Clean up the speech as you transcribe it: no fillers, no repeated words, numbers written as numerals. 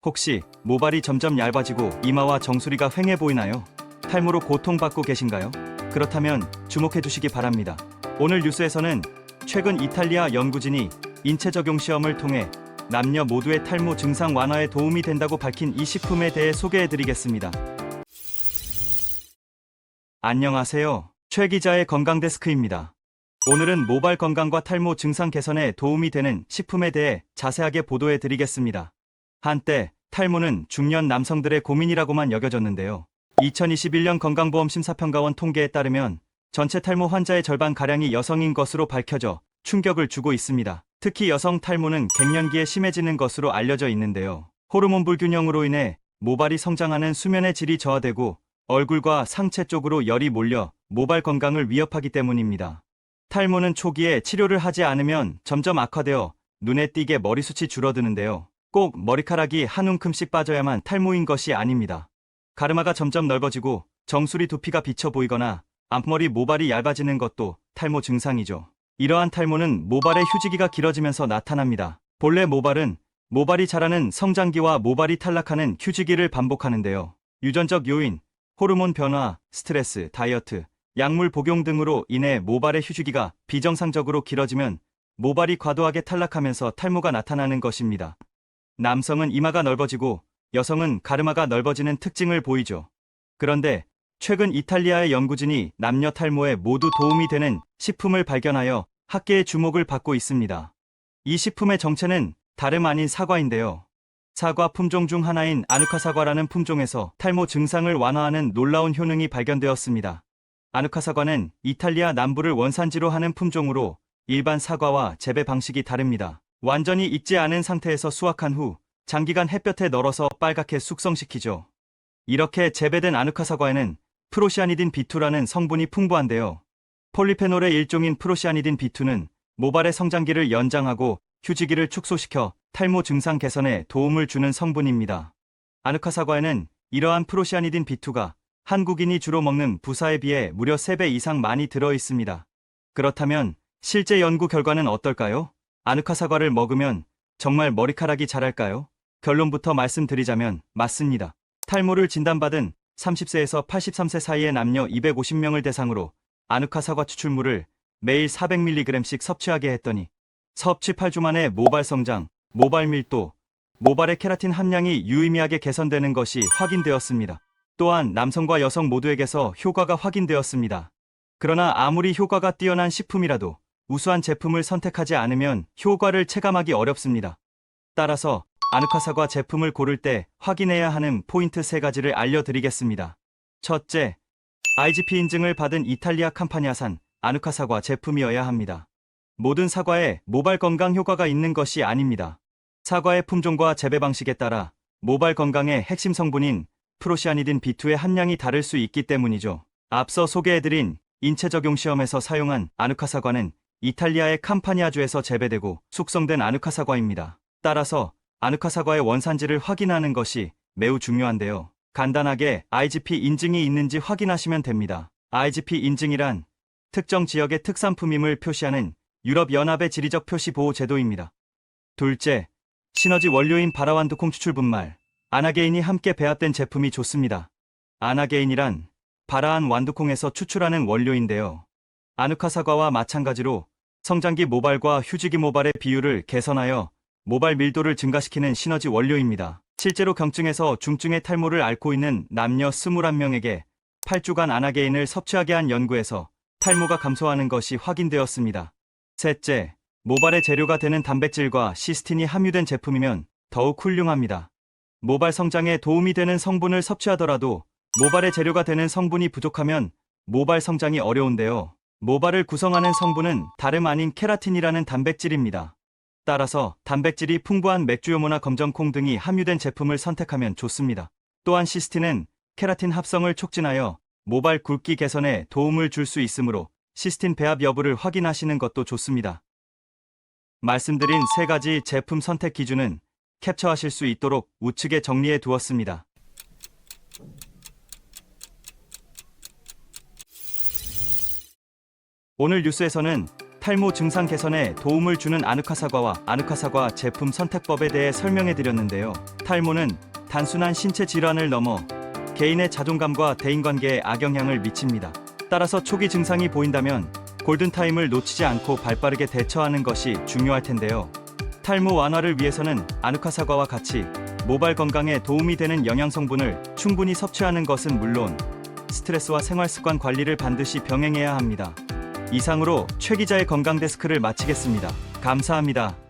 혹시 모발이 점점 얇아지고 이마와 정수리가 휑해 보이나요? 탈모로 고통받고 계신가요? 그렇다면 주목해 주시기 바랍니다. 오늘 뉴스에서는 최근 이탈리아 연구진이 인체 적용 시험을 통해 남녀 모두의 탈모 증상 완화에 도움이 된다고 밝힌 이 식품에 대해 소개해 드리겠습니다. 안녕하세요. 최 기자의 건강데스크입니다. 오늘은 모발 건강과 탈모 증상 개선에 도움이 되는 식품에 대해 자세하게 보도해 드리겠습니다. 한때 탈모는 중년 남성들의 고민이라고만 여겨졌는데요. 2021년 건강보험심사평가원 통계에 따르면 전체 탈모 환자의 절반가량이 여성인 것으로 밝혀져 충격을 주고 있습니다. 특히 여성 탈모는 갱년기에 심해지는 것으로 알려져 있는데요. 호르몬 불균형으로 인해 모발이 성장하는 수면의 질이 저하되고 얼굴과 상체 쪽으로 열이 몰려 모발 건강을 위협하기 때문입니다. 탈모는 초기에 치료를 하지 않으면 점점 악화되어 눈에 띄게 머리숱이 줄어드는데요. 꼭 머리카락이 한 움큼씩 빠져야만 탈모인 것이 아닙니다. 가르마가 점점 넓어지고 정수리 두피가 비쳐 보이거나 앞머리 모발이 얇아지는 것도 탈모 증상이죠. 이러한 탈모는 모발의 휴지기가 길어지면서 나타납니다. 본래 모발은 모발이 자라는 성장기와 모발이 탈락하는 휴지기를 반복하는데요. 유전적 요인, 호르몬 변화, 스트레스, 다이어트, 약물 복용 등으로 인해 모발의 휴지기가 비정상적으로 길어지면 모발이 과도하게 탈락하면서 탈모가 나타나는 것입니다. 남성은 이마가 넓어지고 여성은 가르마가 넓어지는 특징을 보이죠. 그런데 최근 이탈리아의 연구진이 남녀 탈모에 모두 도움이 되는 식품을 발견하여 학계의 주목을 받고 있습니다. 이 식품의 정체는 다름 아닌 사과인데요. 사과 품종 중 하나인 아누카 사과라는 품종에서 탈모 증상을 완화하는 놀라운 효능이 발견되었습니다. 아누카 사과는 이탈리아 남부를 원산지로 하는 품종으로 일반 사과와 재배 방식이 다릅니다. 완전히 익지 않은 상태에서 수확한 후 장기간 햇볕에 널어서 빨갛게 숙성시키죠. 이렇게 재배된 아누카 사과에는 프로시아니딘 B2라는 성분이 풍부한데요. 폴리페놀의 일종인 프로시아니딘 B2는 모발의 성장기를 연장하고 휴지기를 축소시켜 탈모 증상 개선에 도움을 주는 성분입니다. 아누카 사과에는 이러한 프로시아니딘 B2가 한국인이 주로 먹는 부사에 비해 무려 3배 이상 많이 들어 있습니다. 그렇다면 실제 연구 결과는 어떨까요? 아누카 사과를 먹으면 정말 머리카락이 자랄까요? 결론부터 말씀드리자면 맞습니다. 탈모를 진단받은 30세에서 83세 사이의 남녀 250명을 대상으로 아누카 사과 추출물을 매일 400mg씩 섭취하게 했더니 섭취 8주 만에 모발 성장, 모발 밀도, 모발의 케라틴 함량이 유의미하게 개선되는 것이 확인되었습니다. 또한 남성과 여성 모두에게서 효과가 확인되었습니다. 그러나 아무리 효과가 뛰어난 식품이라도 우수한 제품을 선택하지 않으면 효과를 체감하기 어렵습니다. 따라서 아누카 사과 제품을 고를 때 확인해야 하는 포인트 3가지를 알려드리겠습니다. 첫째, IGP 인증을 받은 이탈리아 캄파니아산 아누카 사과 제품이어야 합니다. 모든 사과에 모발 건강 효과가 있는 것이 아닙니다. 사과의 품종과 재배 방식에 따라 모발 건강의 핵심 성분인 프로시아니딘 B2의 함량이 다를 수 있기 때문이죠. 앞서 소개해드린 인체 적용 시험에서 사용한 아누카 사과는 이탈리아의 캄파니아주에서 재배되고 숙성된 아누카 사과입니다. 따라서 아누카 사과의 원산지를 확인하는 것이 매우 중요한데요. 간단하게 IGP 인증이 있는지 확인하시면 됩니다. IGP 인증이란 특정 지역의 특산품임을 표시하는 유럽연합의 지리적 표시 보호 제도입니다. 둘째, 시너지 원료인 바라완두콩 추출분말, 아나게인이 함께 배합된 제품이 좋습니다. 아나게인이란 바라한 완두콩에서 추출하는 원료인데요. 아누카 사과와 마찬가지로 성장기 모발과 휴지기 모발의 비율을 개선하여 모발 밀도를 증가시키는 시너지 원료입니다. 실제로 경증에서 중증의 탈모를 앓고 있는 남녀 21명에게 8주간 아나게인을 섭취하게 한 연구에서 탈모가 감소하는 것이 확인되었습니다. 셋째, 모발의 재료가 되는 단백질과 시스틴이 함유된 제품이면 더욱 훌륭합니다. 모발 성장에 도움이 되는 성분을 섭취하더라도 모발의 재료가 되는 성분이 부족하면 모발 성장이 어려운데요. 모발을 구성하는 성분은 다름 아닌 케라틴이라는 단백질입니다. 따라서 단백질이 풍부한 맥주효모나 검정콩 등이 함유된 제품을 선택하면 좋습니다. 또한 시스틴은 케라틴 합성을 촉진하여 모발 굵기 개선에 도움을 줄 수 있으므로 시스틴 배합 여부를 확인하시는 것도 좋습니다. 말씀드린 3가지 제품 선택 기준은 캡처하실 수 있도록 우측에 정리해 두었습니다. 오늘 뉴스에서는 탈모 증상 개선에 도움을 주는 아누카 사과와 아누카 사과 제품 선택법에 대해 설명해 드렸는데요. 탈모는 단순한 신체 질환을 넘어 개인의 자존감과 대인관계에 악영향을 미칩니다. 따라서 초기 증상이 보인다면 골든타임을 놓치지 않고 발빠르게 대처하는 것이 중요할 텐데요. 탈모 완화를 위해서는 아누카 사과와 같이 모발 건강에 도움이 되는 영양 성분을 충분히 섭취하는 것은 물론 스트레스와 생활습관 관리를 반드시 병행해야 합니다. 이상으로 최 기자의 건강 데스크를 마치겠습니다. 감사합니다.